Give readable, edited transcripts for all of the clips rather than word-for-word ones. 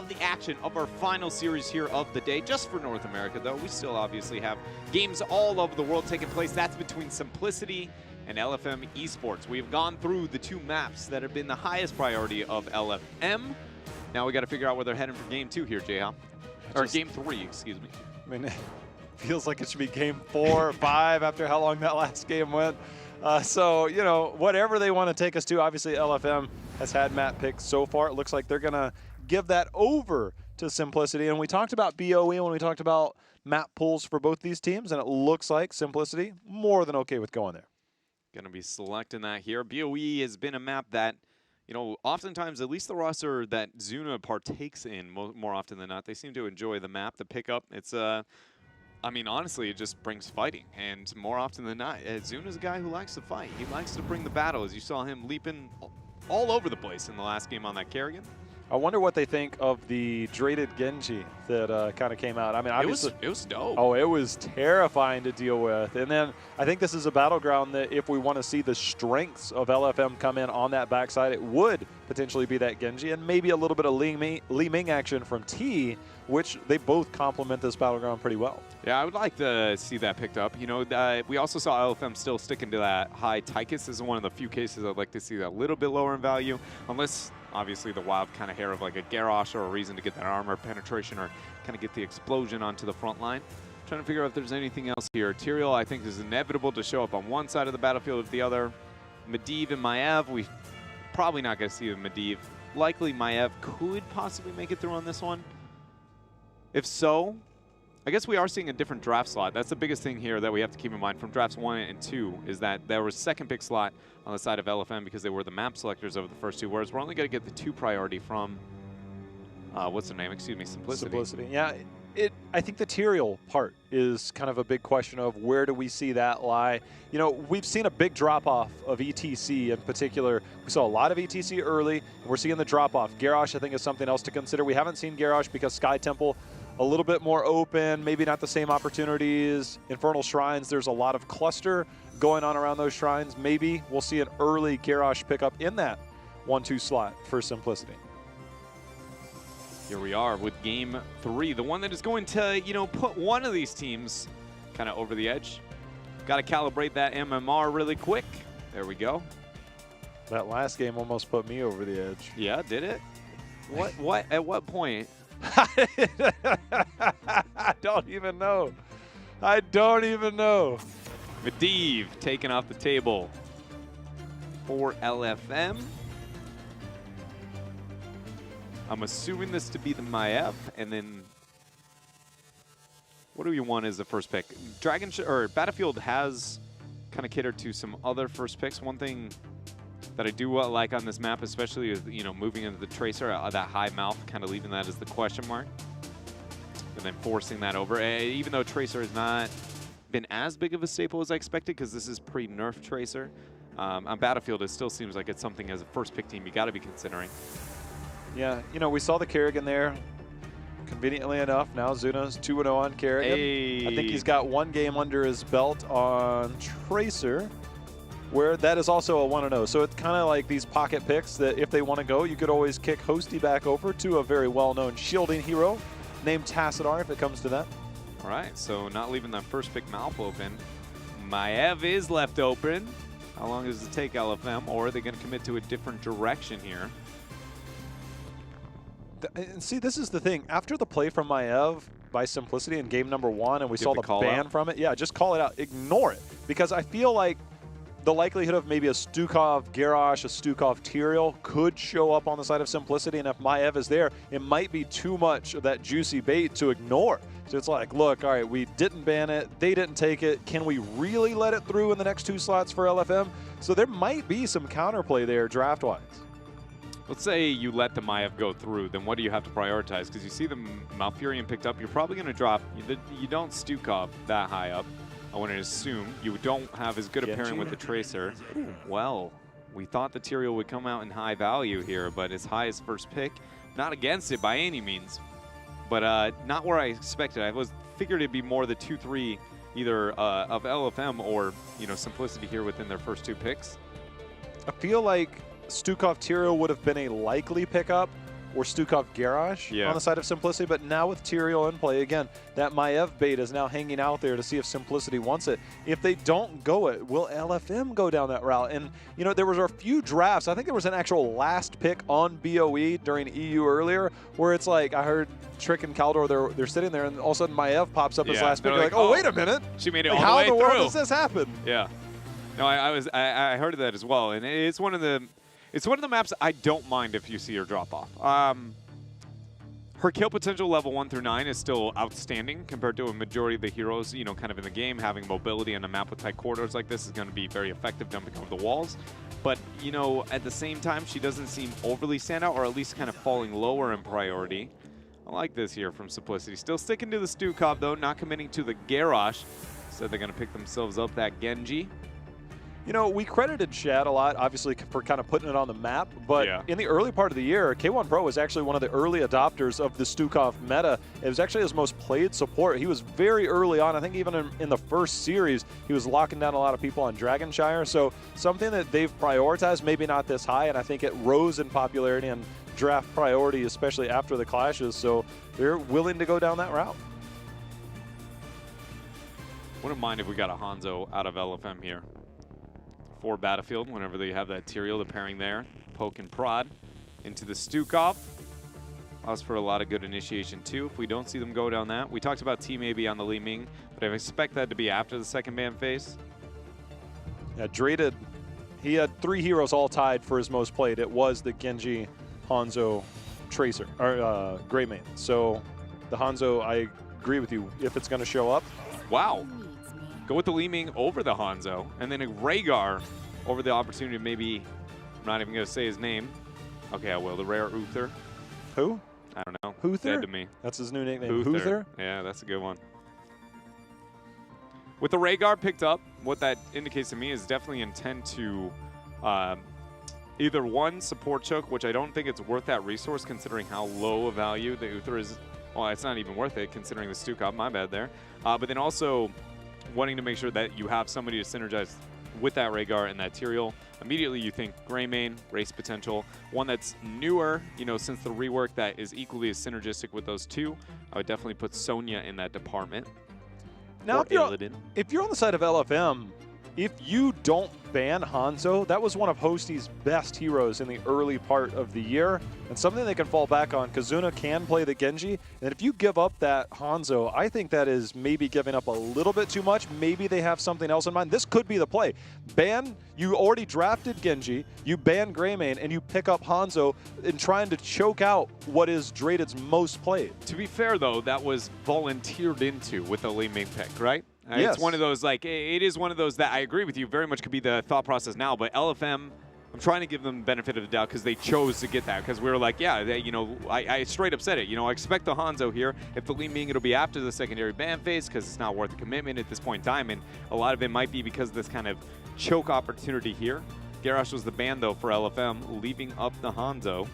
of the action of our final series here of the day. Just for North America, though, we still obviously have games all over the world taking place. That's between Simplicity and LFM Esports. We've gone through the two maps that have been the highest priority of LFM. Now we got to figure out where they're heading for game 2 here, Jayhan. Or game 3, excuse me. I mean, it feels like it should be game 4 or 5 after how long that last game went. So, you know, whatever they want to take us to, obviously LFM has had map picks so far. It looks like they're going to give that over to Simplicity. And we talked about BOE when we talked about map pools for both these teams, and it looks like Simplicity more than okay with going there. Going to be selecting that here. BOE has been a map that, you know, oftentimes, at least the roster that Zuna partakes in more often than not, they seem to enjoy the map, the pickup. It's, I mean, honestly, it just brings fighting. And more often than not, Zuna's a guy who likes to fight. He likes to bring the battle, as you saw him leaping all over the place in the last game on that Kerrigan. I wonder what they think of the dreaded Genji that kind of came out. I mean, obviously, it was dope. Oh, it was terrifying to deal with. And then I think this is a battleground that if we want to see the strengths of LFM come in on that backside, it would potentially be that Genji and maybe a little bit of Li Ming action from T, which they both complement this battleground pretty well. Yeah, I would like to see that picked up. You know, we also saw LFM still sticking to that high Tychus. This is one of the few cases I'd like to see that a little bit lower in value, unless obviously the wild kind of hair of like a Garrosh or a reason to get that armor penetration or kind of get the explosion onto the front line. Trying to figure out if there's anything else here. Tyrael, I think, is inevitable to show up on one side of the battlefield or the other. Medivh and Maiev, we probably not going to see Medivh. Likely Maiev could possibly make it through on this one. If so, I guess we are seeing a different draft slot. That's the biggest thing here that we have to keep in mind from drafts 1 and 2 is that there was second pick slot on the side of LFM because they were the map selectors over the first 2, whereas we're only going to get the 2 priority from, what's their name? Excuse me, Simplicity. Simplicity, yeah. I think the Tyrael part is kind of a big question of where do we see that lie. You know, we've seen a big drop-off of ETC in particular. We saw a lot of ETC early, and we're seeing the drop-off. Garrosh, I think, is something else to consider. We haven't seen Garrosh because Sky Temple a little bit more open, maybe not the same opportunities. Infernal Shrines, there's a lot of cluster going on around those shrines. Maybe we'll see an early Garrosh pickup in that 1-2 slot for Simplicity. Here we are with game 3, the one that is going to, you know, put one of these teams kind of over the edge. Got to calibrate that MMR really quick. There we go. That last game almost put me over the edge. Yeah, did it? What? At what point? I don't even know. I don't even know. Medivh taken off the table for LFM. I'm assuming this to be the Maiev, and then what do we want as the first pick? Battlefield has kind of catered to some other first picks. One thing that I do like on this map, especially is, you know, moving into the Tracer, that high mouth, kind of leaving that as the question mark, and then forcing that over. Even though Tracer has not been as big of a staple as I expected, because this is pre-nerf Tracer, on Battlefield it still seems like it's something as a first pick team you got to be considering. Yeah, you know, we saw the Kerrigan there. Conveniently enough, now Zuna's 2-0 on Kerrigan. Hey. I think he's got 1 game under his belt on Tracer, where that is also a 1-0. So it's kind of like these pocket picks that if they want to go, you could always kick Hosty back over to a very well-known shielding hero named Tassadar if it comes to that. All right, so not leaving that first pick mouth open. Maiev is left open. How long does it take LFM, or are they going to commit to a different direction here? And see, this is the thing. After the play from Maiev by Simplicity in game number 1, and we saw the ban from it, yeah, just call it out. Ignore it. Because I feel like the likelihood of maybe a Stukov Garrosh, a Stukov Tyrael could show up on the side of Simplicity, and if Maiev is there, it might be too much of that juicy bait to ignore. So it's like, look, all right, we didn't ban it, they didn't take it. Can we really let it through in the next 2 slots for LFM? So there might be some counterplay there draft-wise. Let's say you let the Maiev go through, then what do you have to prioritize? Because you see the Malfurion picked up, you're probably going to drop. You don't Stukov that high up. I want to assume you don't have as good a pairing with the Tracer. Well, we thought the Tyrael would come out in high value here, but as high as first pick, not against it by any means, but not where I expected. I figured it'd be more the 2-3 either of LFM or, you know, Simplicity here within their first 2 picks. I feel like Stukov Tyrael would have been a likely pickup or Stukov Garage on the side of Simplicity, but now with Tyrael in play, again, that Maiev bait is now hanging out there to see if Simplicity wants it. If they don't go it, will LFM go down that route? And, you know, there was a few drafts. I think there was an actual last pick on BOE during EU earlier where it's like, I heard Trick and Kaldor, they're sitting there, and all of a sudden Maiev pops up as last pick. You're like, oh, wait a minute. She made it like, all the way through. How in the world does this happen? Yeah. No, I heard of that as well, and it's one of the maps I don't mind if you see her drop off. Her kill potential level 1 through 9 is still outstanding compared to a majority of the heroes, you know, kind of in the game. Having mobility on a map with tight corridors like this is going to be very effective jumping over the walls. But, you know, at the same time, she doesn't seem overly stand out, or at least kind of falling lower in priority. I like this here from Simplicity. Still sticking to the Stukov, though, not committing to the Garrosh. So they're going to pick themselves up that Genji. You know, we credited Shad a lot, obviously, for kind of putting it on the map, but in the early part of the year, K1 Pro was actually one of the early adopters of the Stukov meta. It was actually his most played support. He was very early on. I think even in the first series, he was locking down a lot of people on Dragonshire. So something that they've prioritized, maybe not this high, and I think it rose in popularity and draft priority, especially after the clashes. So they're willing to go down that route. Wouldn't mind if we got a Hanzo out of LFM here. For Battlefield, whenever they have that Tyrael, the pairing there, poke and prod into the Stukov. Allows for a lot of good initiation too. If we don't see them go down that, we talked about T maybe on the Li Ming, but I expect that to be after the second ban phase. Yeah, Draded, he had 3 heroes all tied for his most played. It was the Genji, Hanzo, Tracer, or Greymane. So the Hanzo, I agree with you. If it's going to show up, wow. Go with the Li Ming over the Hanzo, and then a Rhaegar over the opportunity to maybe, I'm not even going to say his name. Okay, I will. The rare Uther. Who? I don't know. Uther? Dead to me. That's his new nickname. Uther? Yeah, that's a good one. With the Rhaegar picked up, what that indicates to me is definitely intent to either one, support choke, which I don't think it's worth that resource considering how low a value the Uther is. Well, it's not even worth it considering the Stukov. My bad there. But then also wanting to make sure that you have somebody to synergize with that Rhaegar and that Tyrael. Immediately you think Greymane, race potential. One that's newer, you know, since the rework that is equally as synergistic with those two. I would definitely put Sonya in that department. Now, if you're on the side of LFM, if you don't ban Hanzo, that was one of Hosty's best heroes in the early part of the year, and something they can fall back on. Kazuna can play the Genji, and if you give up that Hanzo, I think that is maybe giving up a little bit too much. Maybe they have something else in mind. This could be the play. Ban, you already drafted Genji, you ban Greymane, and you pick up Hanzo in trying to choke out what is Draded's most played. To be fair, though, that was volunteered into with the Li Ming pick, right? Yes. It's one of those, like, it is one of those that I agree with you, very much could be the thought process now, but LFM, I'm trying to give them the benefit of the doubt because they chose to get that, because we were like, yeah, you know, I straight up said it, you know, I expect the Hanzo here. If the Li Ming, it'll be after the secondary ban phase because it's not worth the commitment at this point in time, and a lot of it might be because of this kind of choke opportunity here. Garrosh was the ban, though, for LFM, leaving up the Hanzo.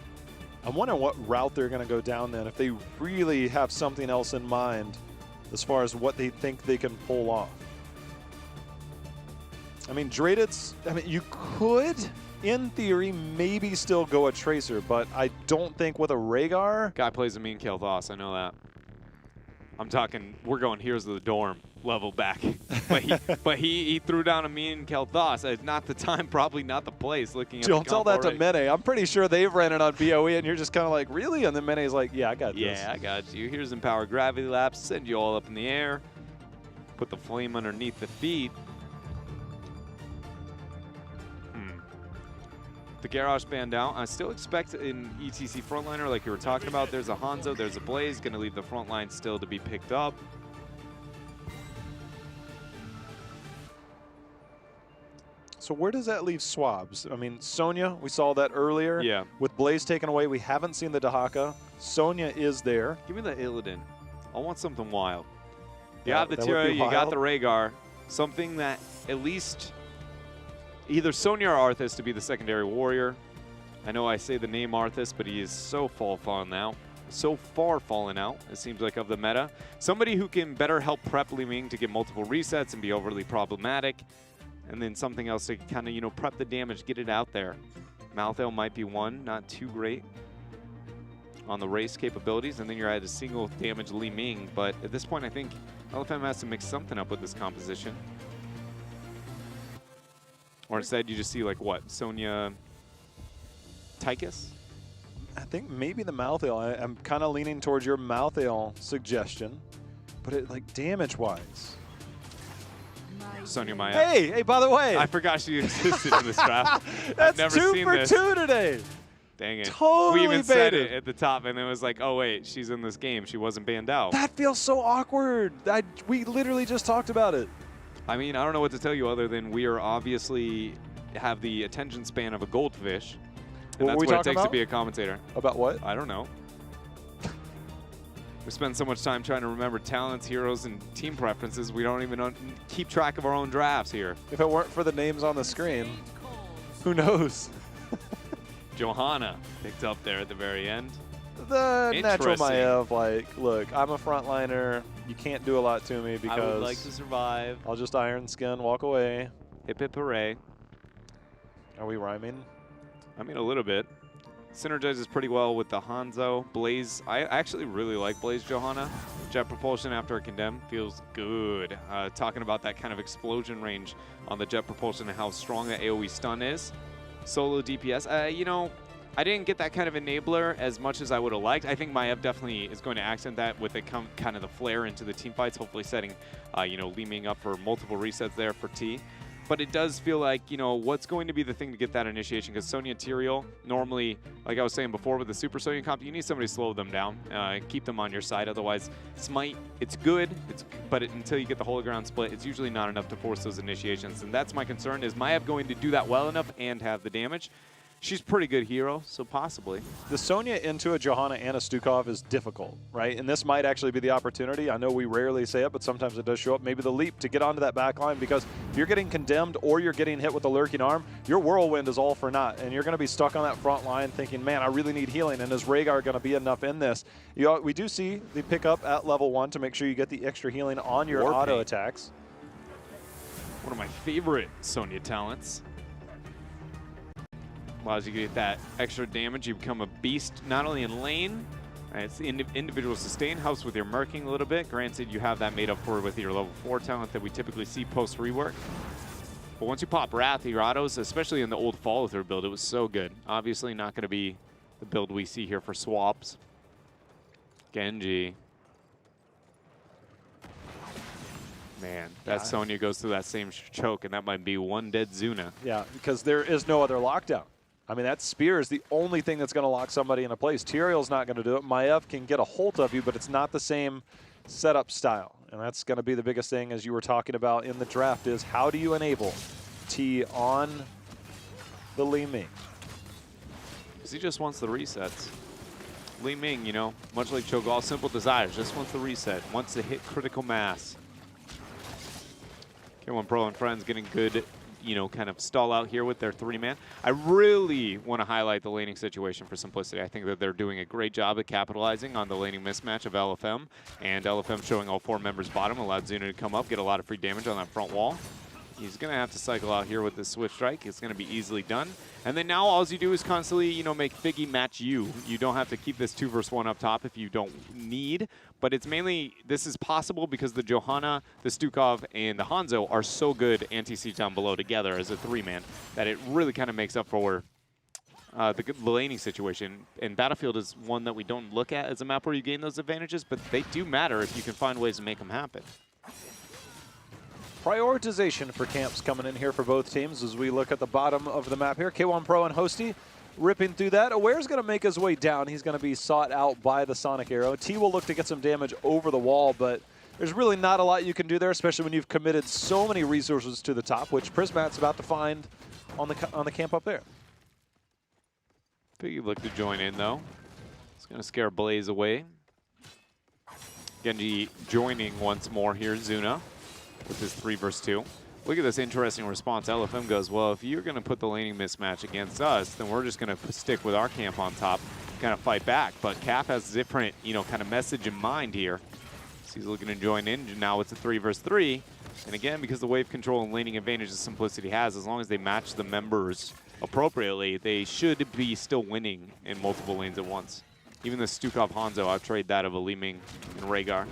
I'm wondering what route they're going to go down then, if they really have something else in mind as far as what they think they can pull off. I mean, Draded's, I mean, you could, in theory, maybe still go a Tracer, but I don't think with a Rhaegar. Guy plays a mean Kael'thas, I know that. I'm talking, we're going Heroes of the Dorm level back. but he threw down a mean Kael'thas. It's not the time, probably not the place. Looking at Don't tell that to Mene. I'm pretty sure they've ran it on BOE, and you're just kind of like, really? And then Mene's like, yeah, I got this. Yeah, I got you. Here's Empower Gravity Lapse. Send you all up in the air. Put the flame underneath the feet. The Garrosh banned out. I still expect in ETC frontliner, like you were talking about, there's a Hanzo, there's a Blaze, going to leave the front line still to be picked up. So where does that leave Swabs? I mean, Sonya, we saw that earlier. Yeah. With Blaze taken away, we haven't seen the Dahaka. Sonya is there. Give me the Illidan. I want something wild. You have the Tyrael, you got the Rhaegar. Something that at least either Sonya or Arthas to be the secondary warrior. I know I say the name Arthas, but he is so far fallen out, it seems like, of the meta. Somebody who can better help prep Li Ming to get multiple resets and be overly problematic. And then something else to kind of, you know, prep the damage, get it out there. Malthael might be one, not too great. on the race capabilities, and then you're at a single damage Li Ming. But at this point, I think LFM has to mix something up with this composition. Or instead, you just see, like, what, Sonya Tychus? I think maybe the Malthael. I'm kind of leaning towards your Malthael suggestion, but it, like, damage-wise. Sonya Maya. Hey, by the way. I forgot she existed in this draft. That's I've never 2 seen for this. 2 today. Dang it. Totally we even said baited. it at the top, and then it was like, oh, wait, she's in this game. She wasn't banned out. That feels so awkward. We literally just talked about it. I mean, I don't know what to tell you other than we are obviously have the attention span of a goldfish. And What that's were we what it talking takes to about? be a commentator. About what? I don't know. We spend so much time trying to remember talents, heroes, and team preferences, we don't even keep track of our own drafts here. If it weren't for the names on the screen, who knows? Johanna picked up there at the very end. The natural Interesting. Maiev, like, look, I'm a frontliner. You can't do a lot to me because I would like to survive. I'll just iron skin, walk away. Hip hip hooray. Are we rhyming? I mean, a little bit. Synergizes pretty well with the Hanzo. Blaze, I actually really like Blaze Johanna. Jet propulsion after a condemn feels good. Talking about that kind of explosion range on the jet propulsion and how strong the AoE stun is. Solo DPS, you know, I didn't get that kind of enabler as much as I would have liked. I think Maiev definitely is going to accent that with the kind of the flare into the team fights, hopefully setting, you know, Li Ming up for multiple resets there for T. But it does feel like, you know, what's going to be the thing to get that initiation? Because Sonya Tyrael, normally, like I was saying before with the Super Sonya comp, you need somebody to slow them down and keep them on your side. Otherwise, Smite, it's good, but until you get the Holy Ground split, it's usually not enough to force those initiations. And that's my concern, is Maiev going to do that well enough and have the damage? She's a pretty good hero, so possibly. The Sonya into a Johanna and a Stukov is difficult, right? And this might actually be the opportunity. I know we rarely say it, but sometimes it does show up. Maybe the leap to get onto that back line, because if you're getting condemned or you're getting hit with a lurking arm, your whirlwind is all for naught. And you're going to be stuck on that front line thinking, man, I really need healing. And is Rhaegar going to be enough in this? We do see the pickup at level 1 to make sure you get the extra healing on your auto attacks. One of my favorite Sonya talents. Allows you to get that extra damage. You become a beast not only in lane, it's individual sustain, helps with your murking a little bit. Granted, you have that made up for with your level 4 talent that we typically see post rework. But once you pop Wrath, your autos, especially in the old follow-through build, it was so good. Obviously not going to be the build we see here for swaps. Genji. Man, that Sonya goes through that same choke, and that might be one dead Zuna. Yeah, because there is no other lockdown. I mean, that spear is the only thing that's going to lock somebody into place. Tyrael's not going to do it. Maiev can get a hold of you, but it's not the same setup style. And that's going to be the biggest thing, as you were talking about in the draft, is how do you enable T on the Li Ming? Because he just wants the resets. Li Ming, you know, much like Cho'Gall, simple desires, just wants the reset, wants to hit critical mass. K1 Pro and friends getting good, you know, kind of stall out here with their 3-man. I really want to highlight the laning situation for Simplicity. I think that they're doing a great job at capitalizing on the laning mismatch of LFM, and LFM showing all 4 members bottom allowed Zuna to come up, get a lot of free damage on that front wall. He's going to have to cycle out here with this Swift Strike. It's going to be easily done. And then now all you do is constantly, you know, make Figgy match you. You don't have to keep this 2 versus 1 up top if you don't need. But it's mainly, this is possible because the Johanna, the Stukov, and the Hanzo are so good anti-siege down below together as a 3-man that it really kind of makes up for the laning situation. And Battlefield is one that we don't look at as a map where you gain those advantages, but they do matter if you can find ways to make them happen. Prioritization for camps coming in here for both teams as we look at the bottom of the map here. K1 Pro and Hosty ripping through that. Aware's going to make his way down. He's going to be sought out by the Sonic Arrow. T will look to get some damage over the wall, but there's really not a lot you can do there, especially when you've committed so many resources to the top, which Prismat's about to find on the camp up there. Piggy looked to join in, though. It's going to scare Blaze away. Genji joining once more here, Zuna, with his 3 versus 2. Look at this interesting response. LFM goes, well, if you're going to put the laning mismatch against us, then we're just going to stick with our camp on top, kind of fight back. But Cap has a different, you know, kind of message in mind here. So he's looking to join in. Now it's a 3 versus 3. And again, because the wave control and laning advantages Simplicity has, as long as they match the members appropriately, they should be still winning in multiple lanes at once. Even the Stukov Hanzo, I'll trade that of a Li Ming and Rhaegar.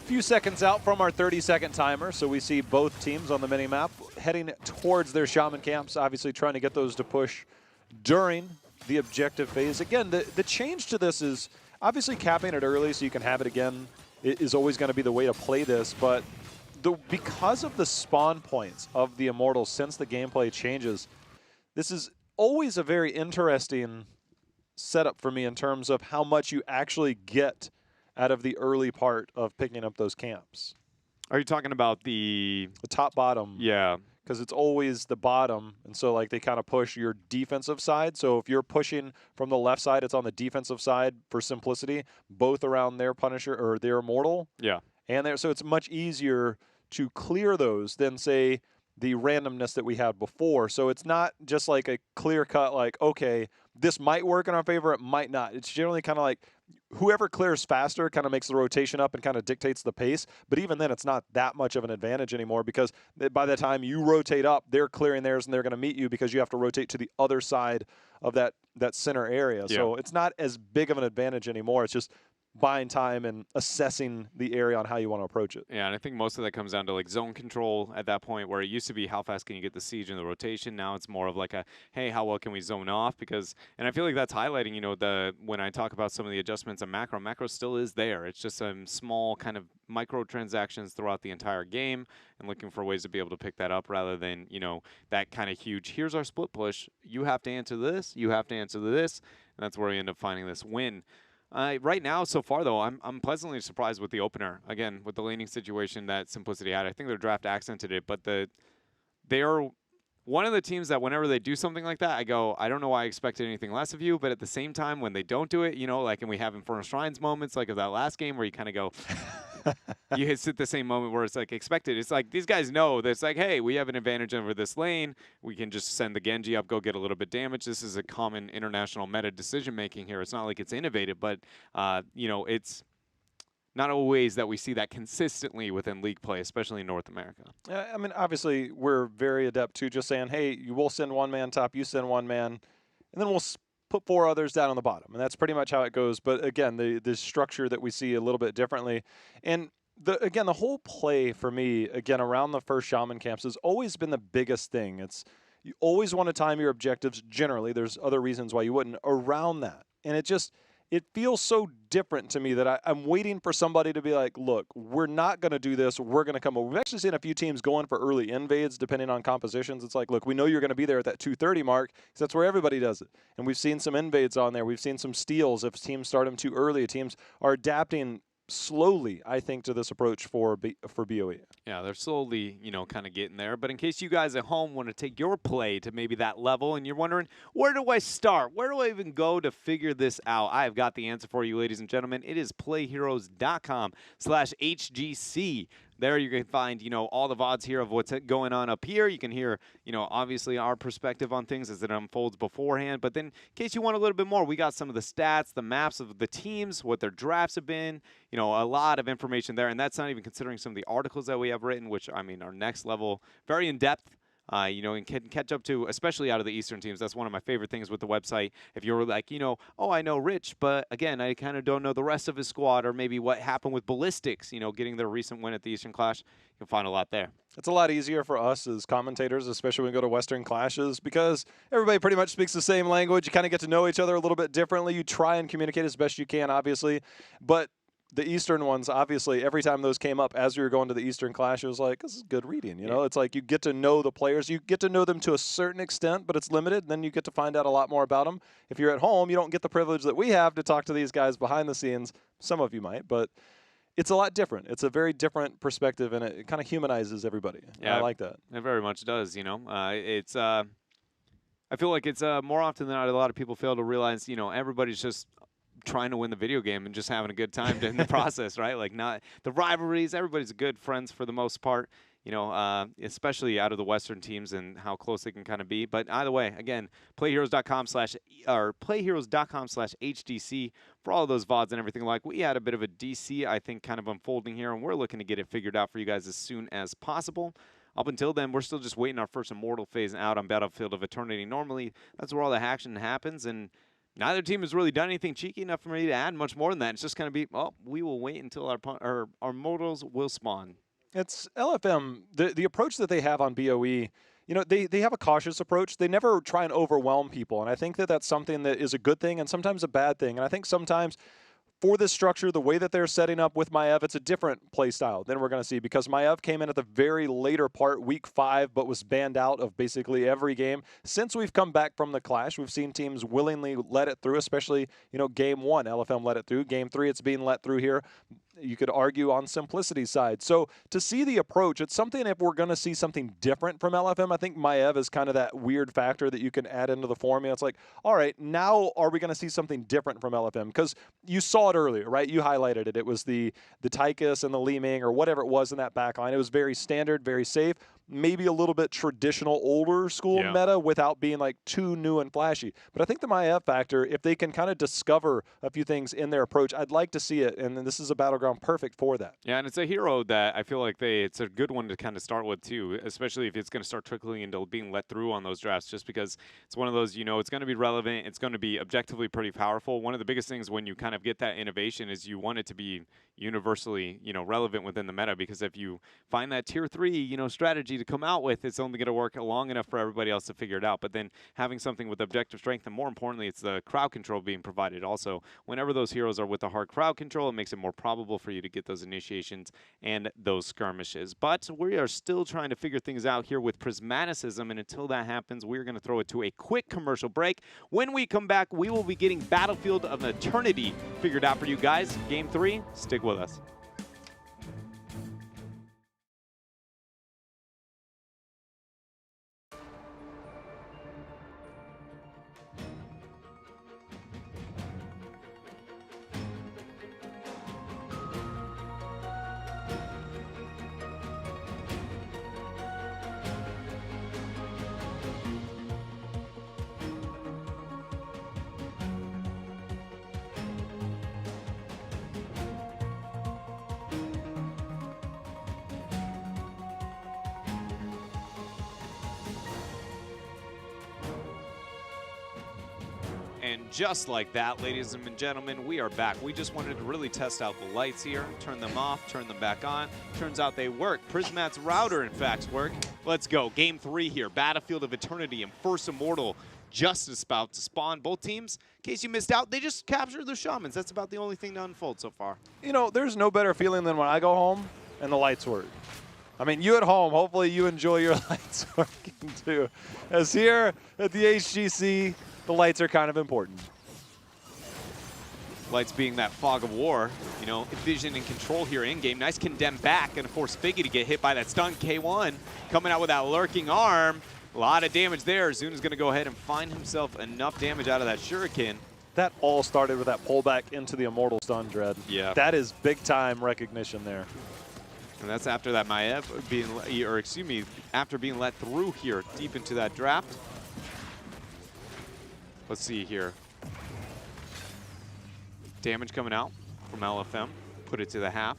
Few seconds out from our 30-second timer, so we see both teams on the mini-map heading towards their Shaman camps, obviously trying to get those to push during the objective phase. Again, the change to this is obviously capping it early so you can have it again is always going to be the way to play this, but because of the spawn points of the Immortals since the gameplay changes, this is always a very interesting setup for me in terms of how much you actually get out of the early part of picking up those camps. Are you talking about the top bottom? Yeah. Because it's always the bottom, and so like they kind of push your defensive side. So if you're pushing from the left side, it's on the defensive side for simplicity, both around their Punisher or their Immortal. Yeah. And so it's much easier to clear those than, say, the randomness that we had before. So it's not just like a clear cut, like, okay, this might work in our favor, it might not. It's generally kind of like whoever clears faster kind of makes the rotation up and kind of dictates the pace. But even then, it's not that much of an advantage anymore because by the time you rotate up, they're clearing theirs and they're going to meet you because you have to rotate to the other side of that center area. Yeah. So it's not as big of an advantage anymore. It's just buying time and assessing the area on how you want to approach it. Yeah, and I think most of that comes down to like zone control at that point, where it used to be how fast can you get the siege and the rotation. Now it's more of like a, hey, how well can we zone off? Because, and I feel like that's highlighting, you know, when I talk about some of the adjustments in macro still is there. It's just some small kind of microtransactions throughout the entire game and looking for ways to be able to pick that up rather than, you know, that kind of huge, here's our split push. You have to answer this, you have to answer this, and that's where we end up finding this win. Right now, so far, though, I'm pleasantly surprised with the opener. Again, with the laning situation that Simplicity had. I think their draft accented it, but they are one of the teams that whenever they do something like that, I go, I don't know why I expected anything less of you, but at the same time, when they don't do it, you know, like, and we have Infernal Shrines moments, like of that last game where you kind of go, you hit the same moment where it's like expected. It's like these guys know that it's like, hey, we have an advantage over this lane. We can just send the Genji up, go get a little bit damage. This is a common international meta decision making here. It's not like it's innovative, but you know, it's not always that we see that consistently within league play, especially in North America. I mean, obviously, we're very adept to just saying, hey, you will send one man top, you send one man, and then we'll put 4 others down on the bottom. And that's pretty much how it goes. But again, the structure that we see a little bit differently. And again, the whole play for me, again, around the first Shaman camps has always been the biggest thing. It's you always want to time your objectives generally. There's other reasons why you wouldn't around that. And it feels so different to me that I'm waiting for somebody to be like, look, we're not going to do this. We're going to come over. We've actually seen a few teams going for early invades depending on compositions. It's like, look, we know you're going to be there at that 230 mark because that's where everybody does it. And we've seen some invades on there. We've seen some steals. If teams start them too early, teams are adapting slowly, I think, to this approach for BOE. Yeah, they're slowly, you know, kind of getting there. But in case you guys at home want to take your play to maybe that level and you're wondering, where do I start? Where do I even go to figure this out? I've got the answer for you, ladies and gentlemen. It is playheroes.com/HGC. There you can find, you know, all the VODs here of what's going on up here. You can hear, you know, obviously our perspective on things as it unfolds beforehand. But then in case you want a little bit more, we got some of the stats, the maps of the teams, what their drafts have been, you know, a lot of information there. And that's not even considering some of the articles that we have written, which, I mean, are next level, very in-depth. You know, and can catch up to, especially out of the Eastern teams. That's one of my favorite things with the website. If you're like, you know, oh, I know Rich, but again, I kind of don't know the rest of his squad, or maybe what happened with Ballistics, you know, getting their recent win at the Eastern Clash, you can find a lot there. It's a lot easier for us as commentators, especially when we go to Western Clashes, because everybody pretty much speaks the same language. You kind of get to know each other a little bit differently. You try and communicate as best you can, obviously, but the Eastern ones, obviously, every time those came up as we were going to the Eastern Clash, it was like, this is good reading. You know, it's like you get to know the players. You get to know them to a certain extent, but it's limited. And then you get to find out a lot more about them. If you're at home, you don't get the privilege that we have to talk to these guys behind the scenes. Some of you might, but it's a lot different. It's a very different perspective, and it kind of humanizes everybody. Yeah, I like that. It very much does, you know. It's I feel like it's more often than not, a lot of people fail to realize, you know, everybody's just trying to win the video game and just having a good time in the process, right? Like, not the rivalries. Everybody's good friends for the most part, you know, especially out of the Western teams and how close they can kind of be. But either way, again, playheroes.com/HGC for all of those VODs and everything. Like, we had a bit of a DC, I think, kind of unfolding here, and we're looking to get it figured out for you guys as soon as possible. Up until then, we're still just waiting our first Immortal phase out on Battlefield of Eternity. Normally, that's where all the action happens, and Neither team has really done anything cheeky enough for me to add much more than that. It's just going to be, well, we will wait until our mortals will spawn. It's LFM, the approach that they have on BOE, you know, they have a cautious approach. They never try and overwhelm people, and I think that that's something that is a good thing and sometimes a bad thing. And I think sometimes for this structure, the way that they're setting up with Maiev, it's a different play style than we're going to see, because Maiev came in at the very later part, week 5, but was banned out of basically every game. Since we've come back from the Clash, we've seen teams willingly let it through, especially, you know, game 1, LFM let it through. Game 3, it's being let through here. You could argue on Simplicity's side. So to see the approach, it's something, if we're going to see something different from LFM, I think Maiev is kind of that weird factor that you can add into the formula. It's like, all right, now are we going to see something different from LFM? Because you saw it earlier, right? You highlighted it. It was the Tychus and the Li Ming or whatever it was in that backline. It was very standard, very safe. Maybe a little bit traditional, older school meta without being like too new and flashy. But I think the Maiev factor, if they can kind of discover a few things in their approach, I'd like to see it. And this is a Battleground perfect for that. Yeah, and it's a hero that I feel like it's a good one to kind of start with too, especially if it's going to start trickling into being let through on those drafts, just because it's one of those, you know, it's going to be relevant. It's going to be objectively pretty powerful. One of the biggest things when you kind of get that innovation is you want it to be universally, you know, relevant within the meta, because if you find that tier 3, you know, strategy to come out with, it's only going to work long enough for everybody else to figure it out. But then having something with objective strength, and more importantly, it's the crowd control being provided also. Whenever those heroes are with the hard crowd control, it makes it more probable for you to get those initiations and those skirmishes. But we are still trying to figure things out here with Prismaticism, and until that happens, we're going to throw it to a quick commercial break. When we come back, we will be getting Battlefield of Eternity figured out for you guys. Game 3, stick with us. And just like that, ladies and gentlemen, we are back. We just wanted to really test out the lights here, turn them off, turn them back on. Turns out they work. Prismat's router, in fact, work. Let's go. Game 3 here. Battlefield of Eternity and First Immortal just about to spawn. Both teams, in case you missed out, they just captured their shamans. That's about the only thing to unfold so far. You know, there's no better feeling than when I go home and the lights work. I mean, you at home, hopefully you enjoy your lights working too. As here at the HGC, the lights are kind of important. Lights being that fog of war, you know, vision and control here in-game. Nice condemn back, gonna force Figgy to get hit by that stun. K1 coming out with that lurking arm. A lot of damage there. Zuna's gonna go ahead and find himself enough damage out of that shuriken. That all started with that pullback into the Immortal stun, Dread. Yeah. That is big time recognition there. And that's after that Maiev being, or excuse me, after being let through here deep into that draft. Let's see here. Damage coming out from LFM. Put it to the half.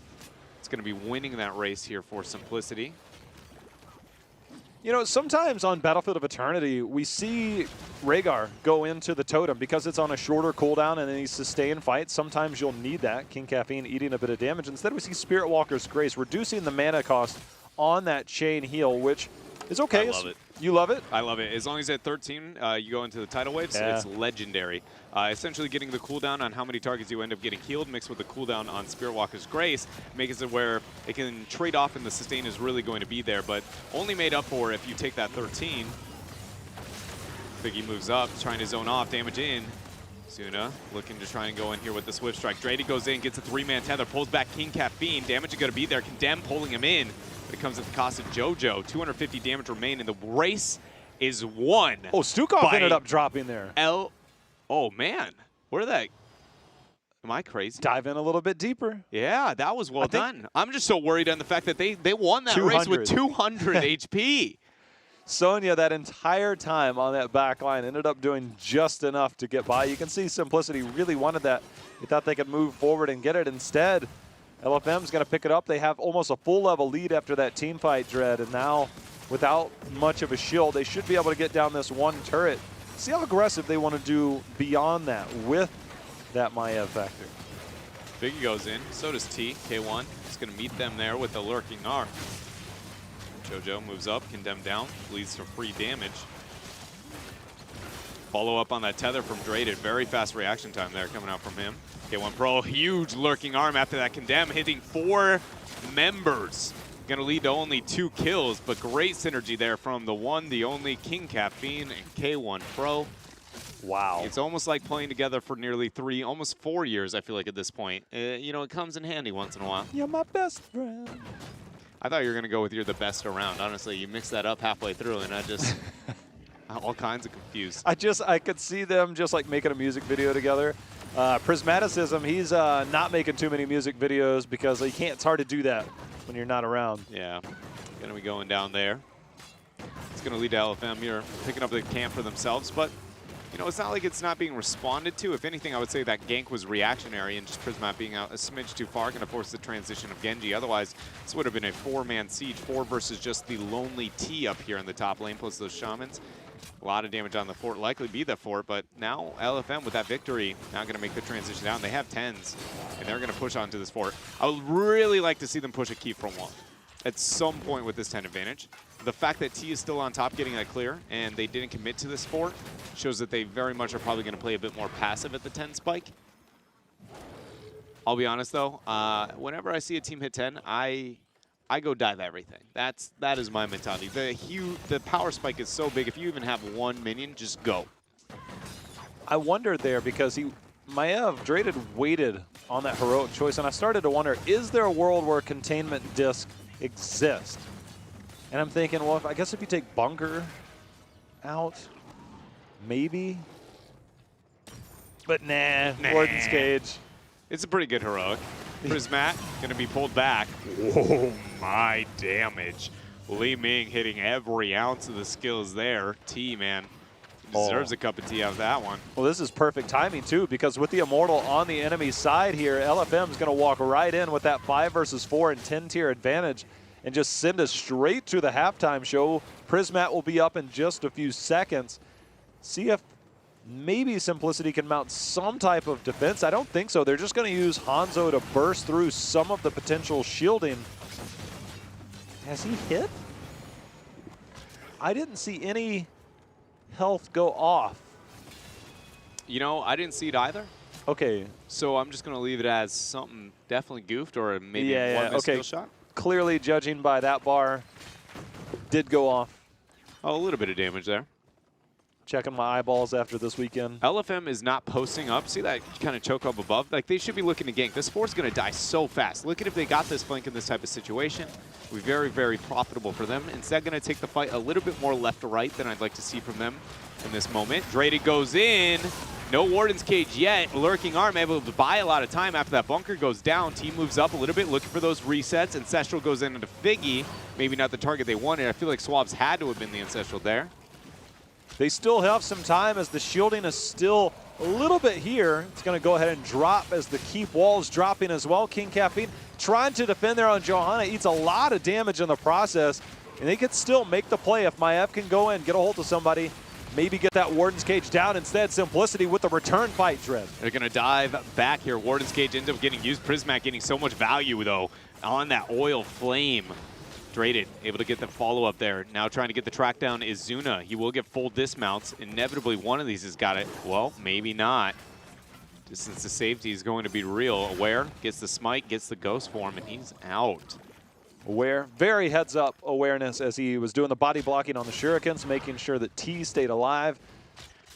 It's going to be winning that race here for Simplicity. You know, sometimes on Battlefield of Eternity, we see Rhaegar go into the totem because it's on a shorter cooldown and then he sustain fights. Sometimes you'll need that. King Caffeine eating a bit of damage. Instead, we see Spirit Walker's Grace reducing the mana cost on that chain heal, which is okay. I love it. You love it? I love it. As long as at 13, you go into the tidal waves, it's legendary. Essentially getting the cooldown on how many targets you end up getting healed mixed with the cooldown on Spirit Walker's Grace makes it where it can trade off and the sustain is really going to be there, but only made up for if you take that 13. Figgy moves up, trying to zone off, damage in. Zuna looking to try and go in here with the Swift Strike. Drady goes in, gets a 3-man tether, pulls back King Caffeine. Damage is going to be there. Condemn pulling him in. But it comes at the cost of JoJo. 250 damage remain, and the race is won. Oh, Stukov ended up dropping there. Oh, man. Where that? Am I crazy? Dive in a little bit deeper. Yeah, that was well done. I'm just so worried on the fact that they won that race with 200 HP. Sonya, that entire time on that back line, ended up doing just enough to get by. You can see Simplicity really wanted that. He thought they could move forward and get it. Instead, LFM's going to pick it up. They have almost a full level lead after that team fight, Dread, and now without much of a shield, they should be able to get down this one turret see how aggressive they want to do beyond that with that Maiev factor. Biggie goes in, so does T. K1 is going to meet them there with the lurking arm. JoJo moves up, condemned down, leads to free damage. Follow up on that tether from Draded. Very fast reaction time there coming out from him. K1 Pro, huge lurking arm after that condemn, hitting 4 members. Going to lead to only 2 kills, but great synergy there from the one, the only King Caffeine and K1 Pro. Wow. It's almost like playing together for nearly 3, almost 4 years, I feel like, at this point. You know, it comes in handy once in a while. You're my best friend. I thought you were going to go with you're the best around. Honestly, you mixed that up halfway through, and I just, all kinds of confused. I could see them just like making a music video together. Prismaticism, he's not making too many music videos because he can't, it's hard to do that when you're not around. Yeah, going to be going down there. It's going to lead to LFM here, picking up the camp for themselves, but you know, it's not like it's not being responded to. If anything, I would say that gank was reactionary and just Prismat being out a smidge too far, going to force the transition of Genji. Otherwise, this would have been a 4-man siege, 4 versus just the lonely T up here in the top lane, plus those shamans. A lot of damage on the fort, likely be the fort, but now LFM with that victory, now going to make the transition down. They have 10s, and they're going to push onto this fort. I would really like to see them push a keep from 1 at some point with this 10 advantage. The fact that T is still on top getting that clear and they didn't commit to this fort shows that they very much are probably going to play a bit more passive at the 10 spike. I'll be honest though, whenever I see a team hit 10, I go dive everything. That is my mentality. The power spike is so big, if you even have 1 minion, just go. I wondered there because Maiev, Draded waited on that heroic choice, and I started to wonder, is there a world where containment disc exists? And I'm thinking, well, I guess if you take Bunker out, maybe. But nah. Warden's Cage. It's a pretty good heroic. Prismat going to be pulled back. Oh my damage. Li Ming hitting every ounce of the skills there. T, man, deserves a cup of tea out of that one. Well, this is perfect timing too, because with the Immortal on the enemy side here, LFM is going to walk right in with that 5 versus 4 and 10 tier advantage and just send us straight to the halftime show. Prismat will be up in just a few seconds. See if maybe Simplicity can mount some type of defense. I don't think so. They're just going to use Hanzo to burst through some of the potential shielding. Has he hit? I didn't see any health go off. You know, I didn't see it either. Okay. So I'm just going to leave it as something definitely goofed or maybe one missed skill shot. Clearly, judging by that bar, did go off. Oh, a little bit of damage there. Checking my eyeballs after this weekend. LFM is not posting up. See that kind of choke up above? Like, they should be looking to gank. This fort's going to die so fast. Look at if they got this flank in this type of situation. It would be very, very profitable for them. Instead, going to take the fight a little bit more left to right than I'd like to see from them in this moment. Draded goes in. No Warden's Cage yet. Lurking Arm able to buy a lot of time after that bunker goes down. Team moves up a little bit, looking for those resets. Ancestral goes into Figgy. Maybe not the target they wanted. I feel like Swabs had to have been the Ancestral there. They still have some time as the shielding is still a little bit here. It's going to go ahead and drop as the keep wall is dropping as well. King Caffeine trying to defend there on Johanna. Eats a lot of damage in the process. And they could still make the play if Maiev can go in, get a hold of somebody, maybe get that Warden's Cage down. Instead, Simplicity with the return fight, Dread. They're going to dive back here. Warden's Cage ends up getting used. Prismat getting so much value, though, on that oil flame. Draded, able to get the follow-up there. Now trying to get the track down is Zuna. He will get full dismounts. Inevitably, one of these has got it. Well, maybe not. Distance to safety is going to be real. Aware, gets the smite, gets the ghost form, and he's out. Aware, very heads-up awareness as he was doing the body blocking on the shurikens, making sure that T stayed alive.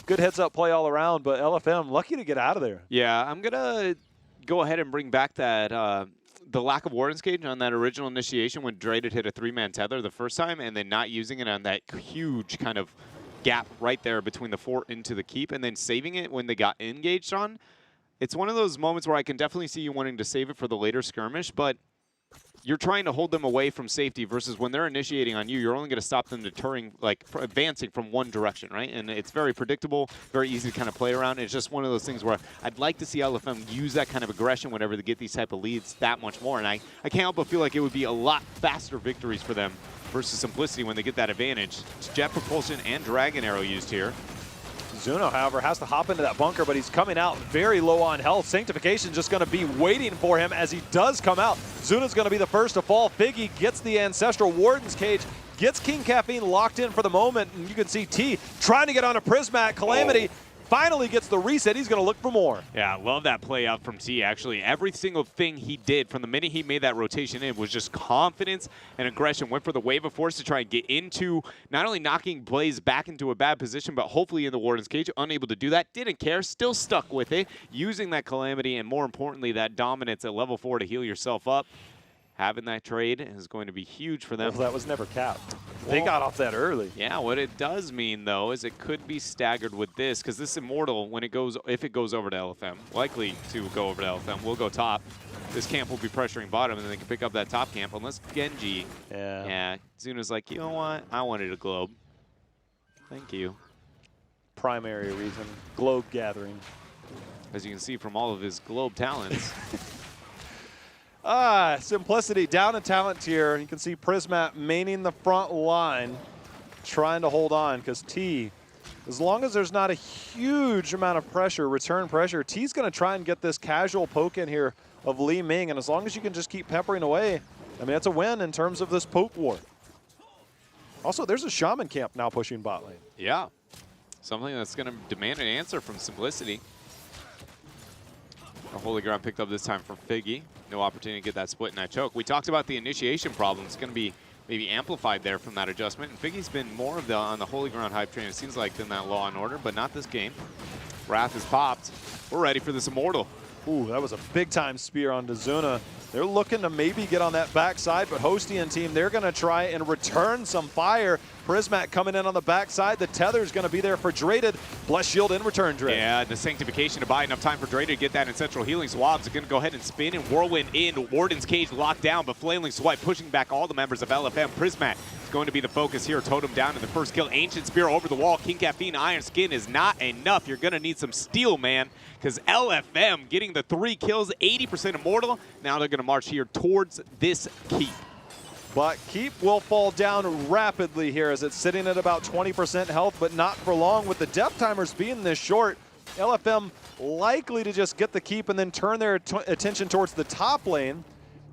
Good heads-up play all around, but LFM lucky to get out of there. Yeah, I'm going to go ahead and bring back that the lack of Warden's Cage on that original initiation when Draded hit a 3-man tether the first time and then not using it on that huge kind of gap right there between the fort into the keep and then saving it when they got engaged on. It's one of those moments where I can definitely see you wanting to save it for the later skirmish, but you're trying to hold them away from safety versus when they're initiating on you, you're only going to stop them deterring, like advancing from one direction, right? And it's very predictable, very easy to kind of play around. It's just one of those things where I'd like to see LFM use that kind of aggression whenever they get these type of leads that much more. And I can't help but feel like it would be a lot faster victories for them versus Simplicity when they get that advantage. It's Jet Propulsion and Dragon Arrow used here. Zuno, however, has to hop into that bunker, but he's coming out very low on health. Sanctification just going to be waiting for him as he does come out. Zuno's going to be the first to fall. Figgy gets the Ancestral Warden's Cage, gets King Caffeine locked in for the moment, and you can see T trying to get on a Prismat. Calamity finally gets the reset. He's going to look for more. Yeah, I love that play out from T, actually. Every single thing he did from the minute he made that rotation in was just confidence and aggression. Went for the Wave of Force to try and get into not only knocking Blaze back into a bad position, but hopefully in the Warden's Cage. Unable to do that. Didn't care. Still stuck with it. Using that Calamity and, more importantly, that dominance at level 4 to heal yourself up. Having that trade is going to be huge for them. Well, that was never capped. They got off that early. Yeah, what it does mean, though, is it could be staggered with this, because this Immortal, when it goes, if it goes over to LFM, likely to go over to LFM, will go top. This camp will be pressuring bottom, and then they can pick up that top camp, unless Genji. Yeah, Zuno's like, you know what? I wanted a globe. Thank you. Primary reason, globe gathering. As you can see from all of his globe talents. Simplicity down a talent tier. You can see Prismat maining the front line, trying to hold on, because T, as long as there's not a huge amount of pressure, return pressure, T's going to try and get this casual poke in here of Li Ming, and as long as you can just keep peppering away, I mean, it's a win in terms of this poke war. Also, there's a Shaman camp now pushing bot lane. Yeah, something that's going to demand an answer from Simplicity. A Holy Ground picked up this time for Figgy. No opportunity to get that split and that choke. We talked about the initiation problem. It's going to be maybe amplified there from that adjustment. And Figgy's been more of on the Holy Ground hype train, it seems like, than that Law and Order, but not this game. Wrath is popped. We're ready for this Immortal. Ooh, that was a big-time spear on Zuna. They're looking to maybe get on that backside, but Hostian team, they're going to try and return some fire. Prismat coming in on the backside. The tether's going to be there for Draded. Bless Shield in return, Draded. Yeah, the Sanctification to buy enough time for Draded to get that Ancestral Healing. Swabs are going to go ahead and spin and Whirlwind in. Warden's Cage locked down, but Flailing Swipe pushing back all the members of LFM. Prismat is going to be the focus here. Totem down in the first kill. Ancient Spear over the wall. King Caffeine Iron Skin is not enough. You're going to need some steel, man, because LFM getting the 3 kills, 80% Immortal. Now they're going to march here towards this keep. But Keep will fall down rapidly here as it's sitting at about 20% health, but not for long. With the death timers being this short, LFM likely to just get the Keep and then turn their attention towards the top lane.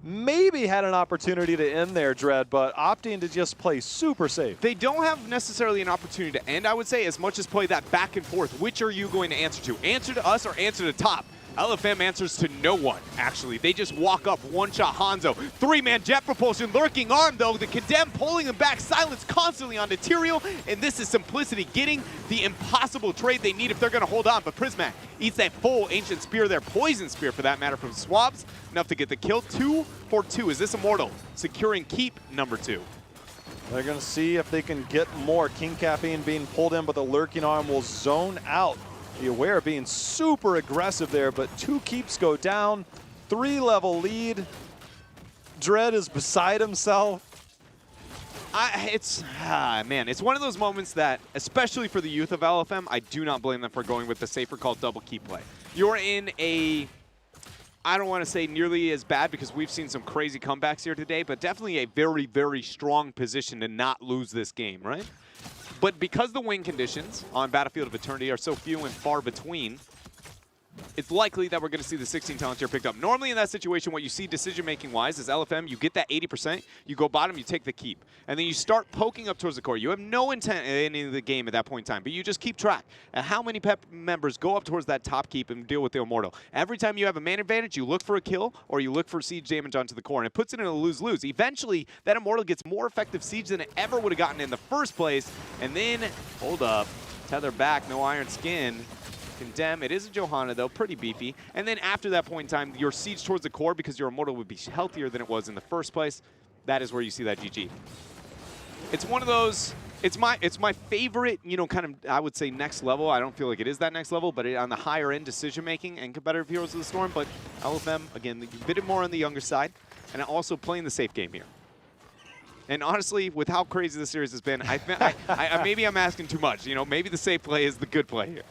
Maybe had an opportunity to end there, Dread, but opting to just play super safe. They don't have necessarily an opportunity to end, I would say, as much as play that back and forth. Which are you going to answer to? Answer to us or answer to top? LFM answers to no one, actually. They just walk up, one-shot Hanzo. 3-man jet propulsion, lurking arm, though. The Condemn pulling him back, silence constantly on Material, and this is Simplicity getting the impossible trade they need if they're going to hold on. But Prismat eats that full Ancient Spear there, Poison Spear for that matter, from Swabs, enough to get the kill. 2 for 2. Is this Immortal? Securing Keep number 2. They're going to see if they can get more. King Caffeine being pulled in, but the lurking arm will zone out. Be aware of being super aggressive there, but 2 keeps go down. 3-level lead. Dread is beside himself. Man, it's one of those moments that, especially for the youth of LFM, I do not blame them for going with the safer called double keep play. You're in a, I don't want to say nearly as bad because we've seen some crazy comebacks here today, but definitely a very, very strong position to not lose this game, right? But because the win conditions on Battlefield of Eternity are so few and far between, it's likely that we're going to see the 16 talent tier picked up. Normally in that situation, what you see decision-making wise is LFM, you get that 80%, you go bottom, you take the keep. And then you start poking up towards the core. You have no intent in any of the game at that point in time, but you just keep track of how many PEP members go up towards that top keep and deal with the Immortal. Every time you have a man advantage, you look for a kill or you look for siege damage onto the core, and it puts it in a lose-lose. Eventually, that Immortal gets more effective siege than it ever would have gotten in the first place. And then, hold up, tether back, no Iron Skin. Condemn. It is a Johanna, though, pretty beefy. And then after that point in time, your siege towards the core, because your Immortal would be healthier than it was in the first place, that is where you see that GG. It's one of those, it's my favorite, you know, kind of, I would say next level. I don't feel like it is that next level, but on the higher end decision-making and competitive Heroes of the Storm. But LFM, again, a bit more on the younger side, and also playing the safe game here. And honestly, with how crazy the series has been, maybe I'm asking too much. You know, maybe the safe play is the good play here.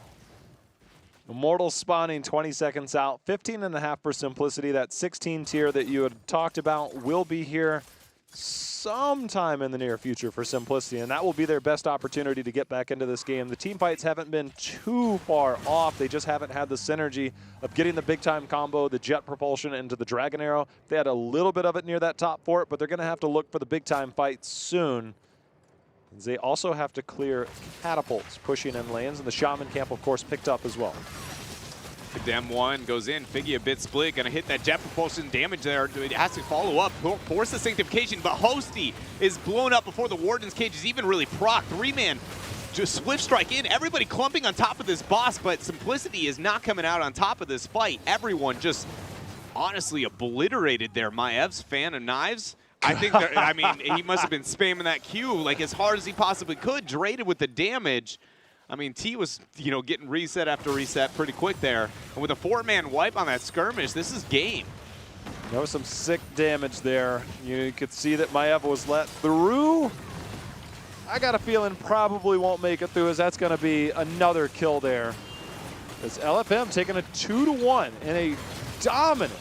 Immortal spawning 20 seconds out, 15.5 for Simplicity. That 16 tier that you had talked about will be here. sometime in the near future for Simplicity, and that will be their best opportunity to get back into this game. The team fights haven't been too far off. They just haven't had the synergy of getting the big-time combo, the jet propulsion into the Dragon Arrow. They had a little bit of it near that top fort, but they're going to have to look for the big-time fights soon. They also have to clear catapults pushing in lanes, and the Shaman camp, of course, picked up as well. The Dem 1 goes in. Figgy a bit split. Going to hit that jet propulsion damage there. It has to follow up. Force the Sanctification, but Hosty is blown up before the Warden's Cage is even really proc. 3-man just swift strike in. Everybody clumping on top of this boss, but Simplicity is not coming out on top of this fight. Everyone just honestly obliterated there. Maev's fan of knives. I think, I mean, he must have been spamming that Q like as hard as he possibly could. Draded with the damage. I mean, T was, you know, getting reset after reset pretty quick there. And with a 4-man wipe on that skirmish, this is game. There was some sick damage there. You could see that Maev was let through. I got a feeling probably won't make it through, as that's going to be another kill there. It's LFM taking a 2-1 in a dominant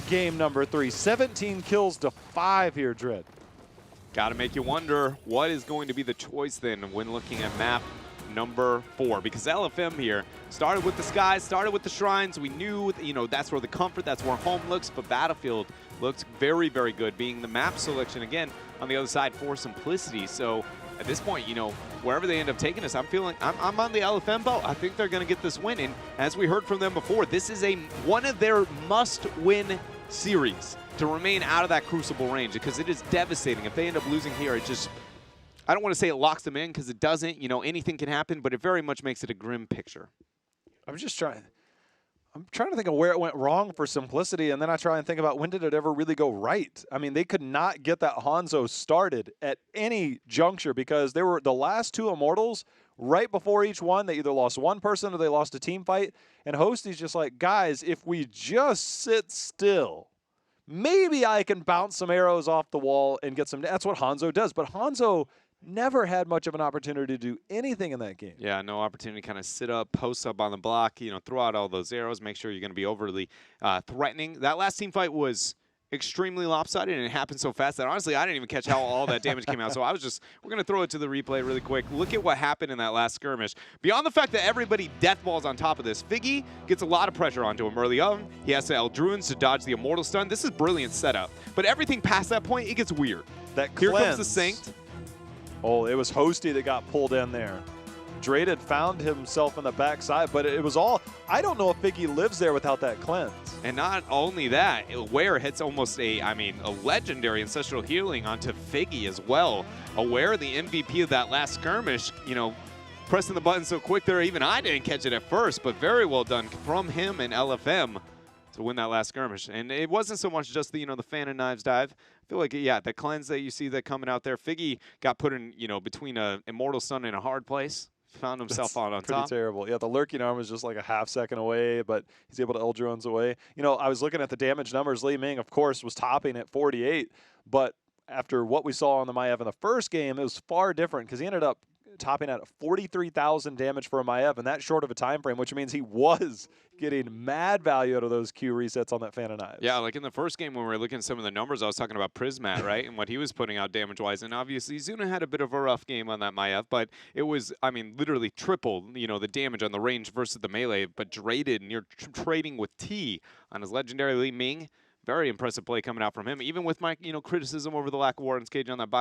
game number 3. 17 kills to 5 here, Dread. Got to make you wonder what is going to be the choice then when looking at map number 4, because LFM here started with the skies, started with the shrines. We knew, you know, that's where the comfort, that's where home looks, but Battlefield looks very, very good, being the map selection again on the other side for Simplicity. So at this point, you know, wherever they end up taking us, I'm feeling I'm on the LFM boat. I think they're going to get this win, and as we heard from them before, this is one of their must-win series to remain out of that Crucible range, because it is devastating. If they end up losing here, it just, I don't want to say it locks them in, because it doesn't. You know, anything can happen, but it very much makes it a grim picture. I'm trying to think of where it went wrong for Simplicity, and then I try and think about when did it ever really go right. I mean, they could not get that Hanzo started at any juncture, because they were the last 2 Immortals right before each one. They either lost one person or they lost a team fight. And Hosty's just like, guys, if we just sit still, maybe I can bounce some arrows off the wall and get some. That's what Hanzo does. But Hanzo never had much of an opportunity to do anything in that game. Yeah, no opportunity to kind of sit up, post up on the block, you know, throw out all those arrows, make sure you're going to be overly threatening. That last team fight was extremely lopsided, and it happened so fast that honestly I didn't even catch how all that damage came out. So I was just, we're going to throw it to the replay really quick. Look at what happened in that last skirmish. Beyond the fact that everybody deathballs on top of this, Figgy gets a lot of pressure onto him early on. He has to Eldruins to dodge the Immortal stun. This is brilliant setup. But everything past that point, it gets weird. Here comes the Sanct. Oh, it was Hosty that got pulled in there. Drade had found himself in the backside, but it was all, I don't know if Figgy lives there without that cleanse. And not only that, Aware hits almost a legendary Ancestral Healing onto Figgy as well. Aware, the MVP of that last skirmish, you know, pressing the button so quick there, even I didn't catch it at first, but very well done from him and LFM to win that last skirmish. And it wasn't so much just the, you know, the fan of knives dive. I feel like, yeah, the cleanse that you see that coming out there, Figgy got put in, you know, between a Immortal Stun and a hard place. Found himself on top. Pretty terrible. Yeah, the lurking arm was just like a half-second away, but he's able to Eldruins away. You know, I was looking at the damage numbers. Li Ming, of course, was topping at 48, but after what we saw on the Maev in the first game, it was far different, because he ended up topping at 43,000 damage for a Maev in that short of a time frame, which means he was getting mad value out of those Q resets on that Fan of Knives. Yeah, like in the first game when we were looking at some of the numbers, I was talking about Prismat, right, and what he was putting out damage-wise, and obviously Zuna had a bit of a rough game on that Maev, but it was, I mean, literally triple, you know, the damage on the range versus the melee, but Draded near trading with T on his legendary Li Ming. Very impressive play coming out from him, even with my, you know, criticism over the lack of Warden's Cage on that